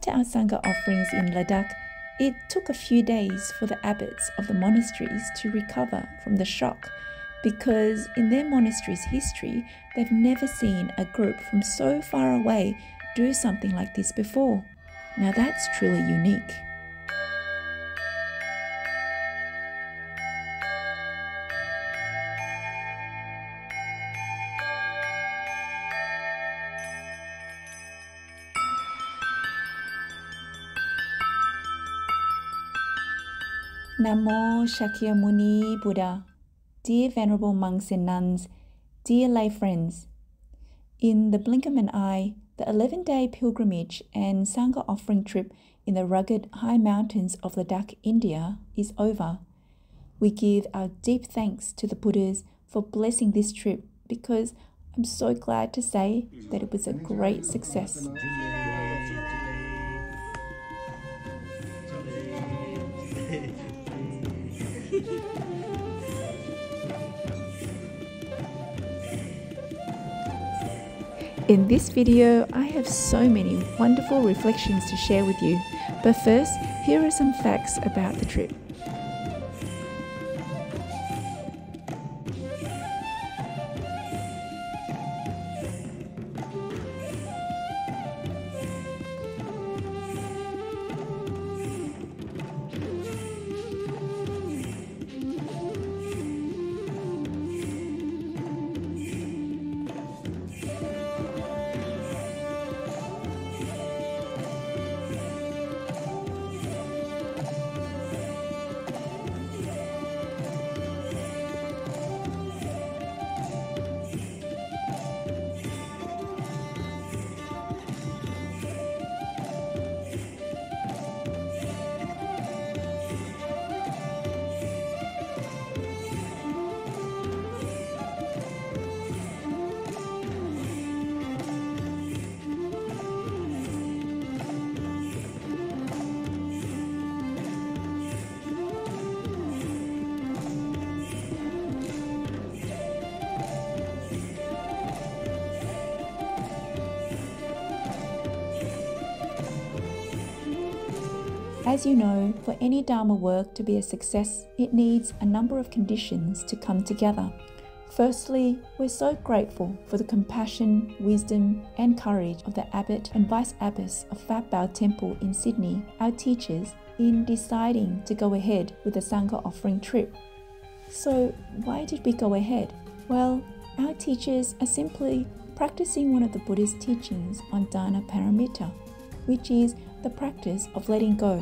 After our Sangha offerings in Ladakh, it took a few days for the abbots of the monasteries to recover from the shock, because in their monastery's history, they've never seen a group from so far away do something like this before. Now that's truly unique. Namo Shakyamuni Buddha. Dear Venerable Monks and Nuns, dear lay friends, in the blink of an eye, the 11-day pilgrimage and Sangha offering trip in the rugged high mountains of Ladakh, India is over. We give our deep thanks to the Buddhas for blessing this trip, because I'm so glad to say that it was a great success. In this video, I have so many wonderful reflections to share with you, but first, here are some facts about the trip. As you know, for any Dharma work to be a success, it needs a number of conditions to come together. Firstly, we're so grateful for the compassion, wisdom, and courage of the Abbot and Vice Abbess of Pháp Bảo Temple in Sydney, our teachers, in deciding to go ahead with the Sangha offering trip. So, why did we go ahead? Well, our teachers are simply practicing one of the Buddha's teachings on Dana Paramita, which is the practice of letting go,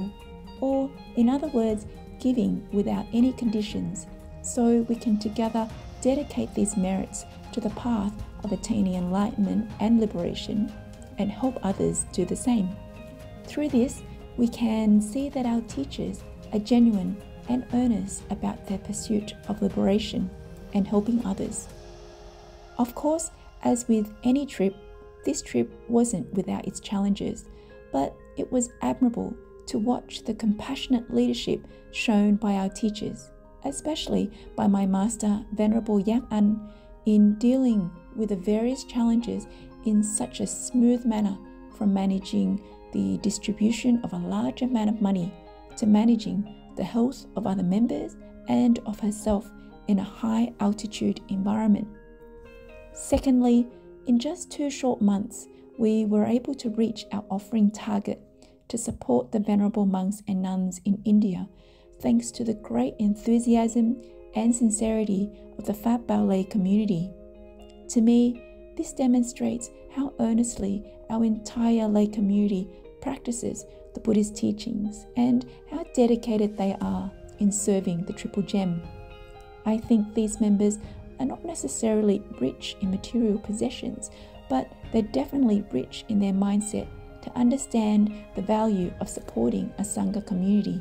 or in other words, giving without any conditions, so we can together dedicate these merits to the path of attaining enlightenment and liberation, and help others do the same. Through this, we can see that our teachers are genuine and earnest about their pursuit of liberation and helping others. Of course, as with any trip, this trip wasn't without its challenges, but it was admirable to watch the compassionate leadership shown by our teachers, especially by my master, Venerable Giác in dealing with the various challenges in such a smooth manner, from managing the distribution of a large amount of money to managing the health of other members and of herself in a high altitude environment. Secondly, in just 2 short months, we were able to reach our offering target to support the venerable monks and nuns in India, thanks to the great enthusiasm and sincerity of the Pháp Bảo lay community. To me, this demonstrates how earnestly our entire lay community practices the Buddhist teachings and how dedicated they are in serving the Triple Gem. I think these members are not necessarily rich in material possessions, but they're definitely rich in their mindset to understand the value of supporting a Sangha community.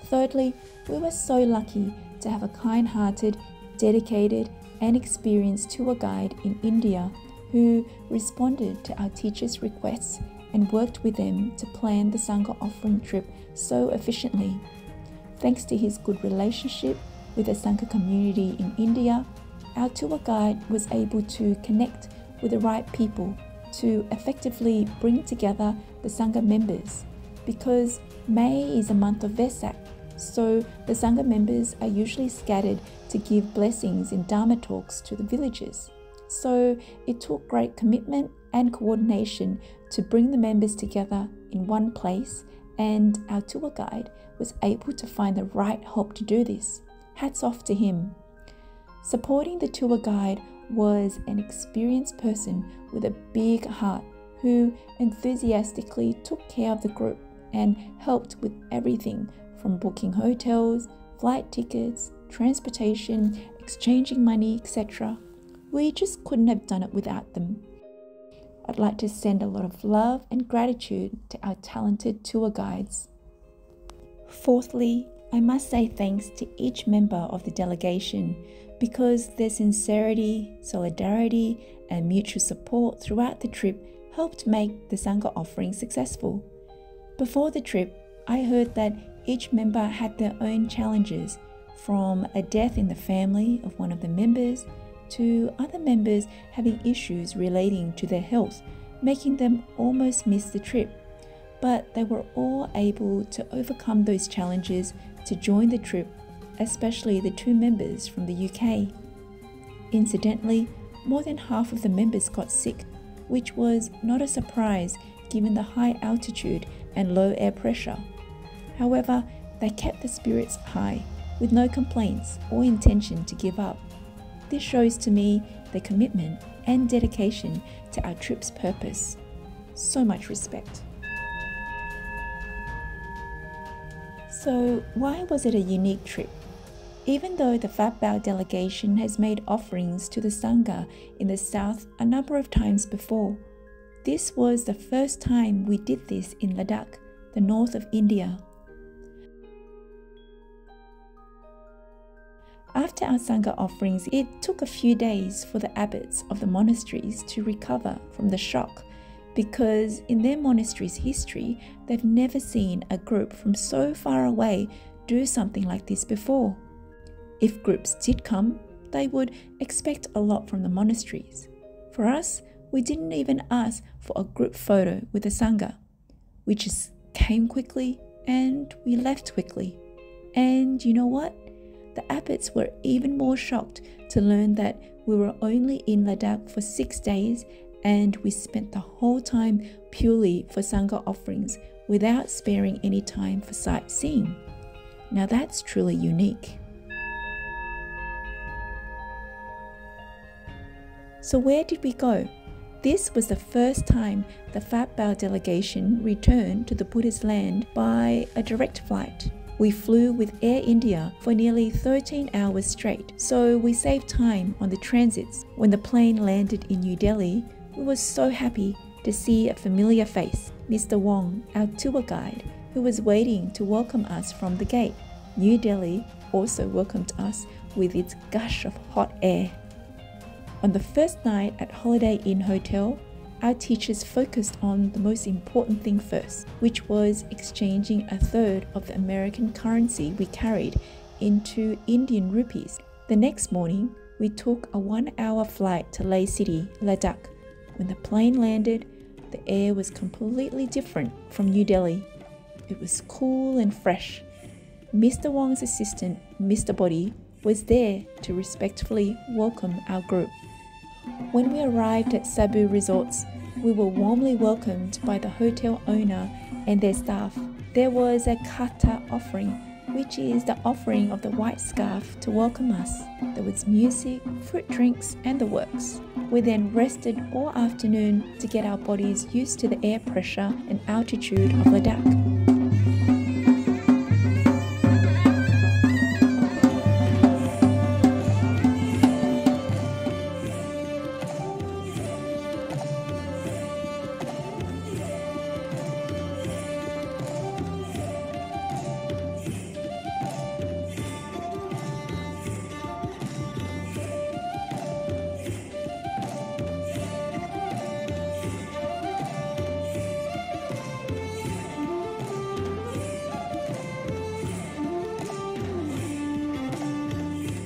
Thirdly, we were so lucky to have a kind-hearted, dedicated, and experienced tour guide in India who responded to our teachers' requests and worked with them to plan the Sangha offering trip so efficiently. Thanks to his good relationship with the Sangha community in India, our tour guide was able to connect with the right people to effectively bring together the Sangha members, because May is a month of Vesak, so the Sangha members are usually scattered to give blessings in Dharma talks to the villagers. So it took great commitment and coordination to bring the members together in one place, and our tour guide was able to find the right help to do this. Hats off to him. Supporting the tour guide was an experienced person with a big heart who enthusiastically took care of the group and helped with everything from booking hotels, flight tickets, transportation, exchanging money, etc. We just couldn't have done it without them. I'd like to send a lot of love and gratitude to our talented tour guides. Fourthly, I must say thanks to each member of the delegation, because their sincerity, solidarity, and mutual support throughout the trip helped make the Sangha offering successful. Before the trip, I heard that each member had their own challenges, from a death in the family of one of the members to other members having issues relating to their health, making them almost miss the trip. But they were all able to overcome those challenges to join the trip, especially the 2 members from the UK. Incidentally, more than half of the members got sick, which was not a surprise given the high altitude and low air pressure. However, they kept the spirits high, with no complaints or intention to give up. This shows to me their commitment and dedication to our trip's purpose. So much respect. So why was it a unique trip? Even though the Pháp Bảo delegation has made offerings to the Sangha in the south a number of times before, this was the first time we did this in Ladakh, the north of India. After our Sangha offerings, it took a few days for the abbots of the monasteries to recover from the shock, because in their monastery's history, they've never seen a group from so far away do something like this before. If groups did come, they would expect a lot from the monasteries. For us, we didn't even ask for a group photo with the Sangha. We just came quickly and we left quickly. And you know what? The abbots were even more shocked to learn that we were only in Ladakh for 6 days, and we spent the whole time purely for Sangha offerings without sparing any time for sightseeing. Now that's truly unique. So where did we go? This was the first time the Pháp Bảo delegation returned to the Buddha's land by a direct flight. We flew with Air India for nearly 13 hours straight, so we saved time on the transits. When the plane landed in New Delhi, we were so happy to see a familiar face, Mr. Wang, our tour guide, who was waiting to welcome us from the gate. New Delhi also welcomed us with its gush of hot air. On the first night at Holiday Inn Hotel, our teachers focused on the most important thing first, which was exchanging a third of the American currency we carried into Indian rupees. The next morning, we took a 1-hour flight to Leh City, Ladakh. When the plane landed, the air was completely different from New Delhi. It was cool and fresh. Mr. Wang's assistant, Mr. Bodhi, was there to respectfully welcome our group. When we arrived at Sabu Resorts, we were warmly welcomed by the hotel owner and their staff. There was a kata offering, which is the offering of the white scarf to welcome us. There was music, fruit drinks, and the works. We then rested all afternoon to get our bodies used to the air pressure and altitude of Ladakh.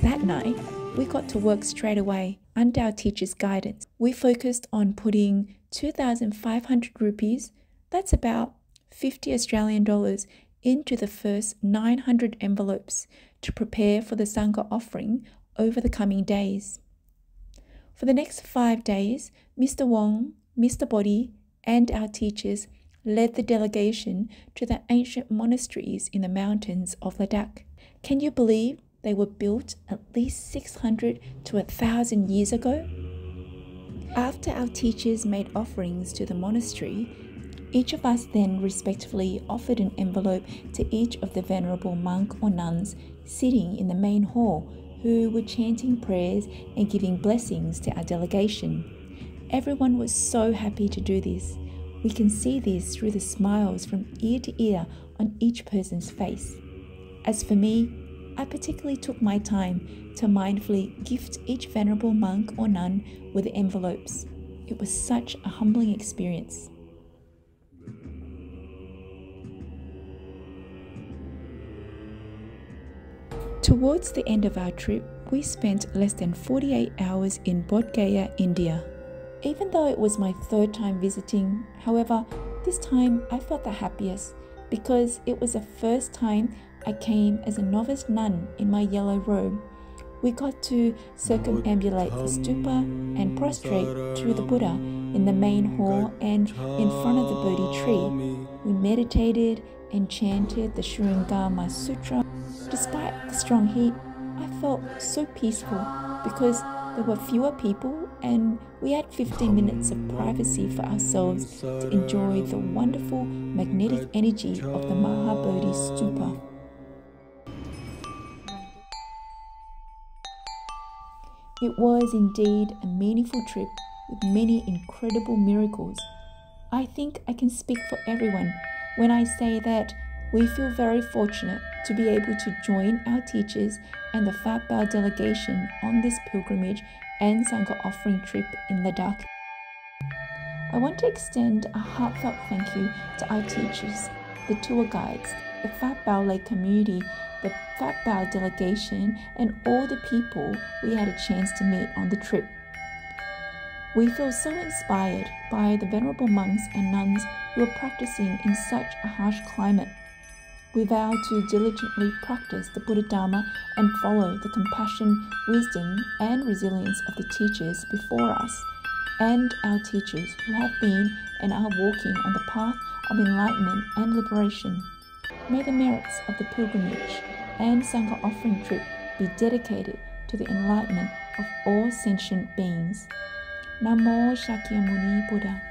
That night, we got to work straight away under our teacher's guidance. We focused on putting 2,500 rupees, that's about 50 Australian dollars, into the first 900 envelopes to prepare for the Sangha offering over the coming days. For the next 5 days, Mr. Wang, Mr. Bodhi, and our teachers led the delegation to the ancient monasteries in the mountains of Ladakh. Can you believe they were built at least 600 to 1,000 years ago? After our teachers made offerings to the monastery, each of us then respectively offered an envelope to each of the venerable monk or nuns sitting in the main hall, who were chanting prayers and giving blessings to our delegation. Everyone was so happy to do this. We can see this through the smiles from ear to ear on each person's face. As for me, I particularly took my time to mindfully gift each venerable monk or nun with the envelopes. It was such a humbling experience. Towards the end of our trip, we spent less than 48 hours in Bodhi, India. Even though it was my third time visiting, however, this time I felt the happiest because it was the first time I came as a novice nun in my yellow robe. We got to circumambulate the stupa and prostrate to the Buddha in the main hall and in front of the Bodhi tree. We meditated and chanted the Shurangama Sutra. Despite the strong heat, I felt so peaceful because there were fewer people and we had 15 minutes of privacy for ourselves to enjoy the wonderful magnetic energy of the Mahabodhi Stupa. It was indeed a meaningful trip with many incredible miracles. I think I can speak for everyone when I say that we feel very fortunate to be able to join our teachers and the Phát Bảo delegation on this pilgrimage and Sangha offering trip in Ladakh. I want to extend a heartfelt thank you to our teachers, the tour guides, the Phát Bảo lay community, the Phát Bảo delegation, and all the people we had a chance to meet on the trip. We feel so inspired by the venerable monks and nuns who are practicing in such a harsh climate. We vow to diligently practice the Buddha Dharma and follow the compassion, wisdom, and resilience of the teachers before us and our teachers who have been and are walking on the path of enlightenment and liberation. May the merits of the pilgrimage and Sangha offering trip be dedicated to the enlightenment of all sentient beings. Namo Shakyamuni Buddha.